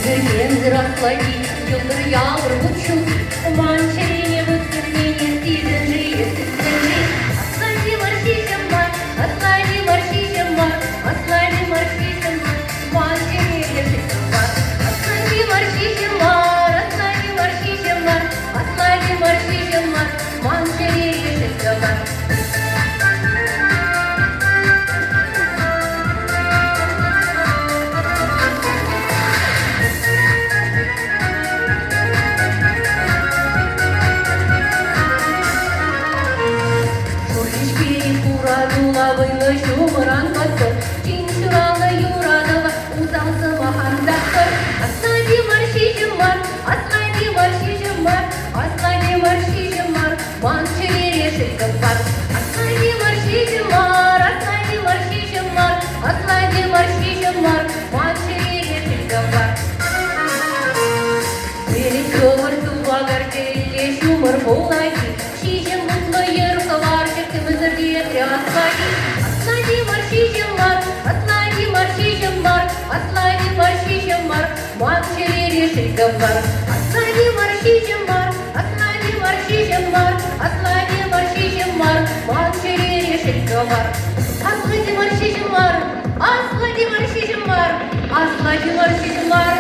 Сизенендер Аслати, Йылдыр ялыр бұтшыл, Манчарене бұтсырмене Сизенжи, Сизенжи. Аслати маршишем бар, Аслати маршишем бар, Аслати маршишем бар, Манчарене шишем бар. Аслати маршишем бар, Аслати маршишем бар, Аслати маршишем бар, Манчарене шишем бар. Лавыны шумыран баттыр, чин шуралы юрадығы, ұзалсы махандақтыр. Аслати маршишем бар, Аслати маршишем бар, Аслати маршишем бар, Манчарене шишем бар. Аслати маршишем бар, Аслати маршишем бар, Аслати маршишем бар, Манчарене шишем бар. Берек көмір туағыр келе шумыр болайды, шишем мұтлы ерқылар жіктімізірде трясқайды. Аслати маршишем бар, Аслати маршишем бар, Аслати маршишем бар, Манчарене шишем бар. Аслати маршишем бар, Аслати маршишем бар, Аслати маршишем бар, Манчарене шишем бар. Аслати маршишем бар, Аслати маршишем бар, Аслати маршишем бар,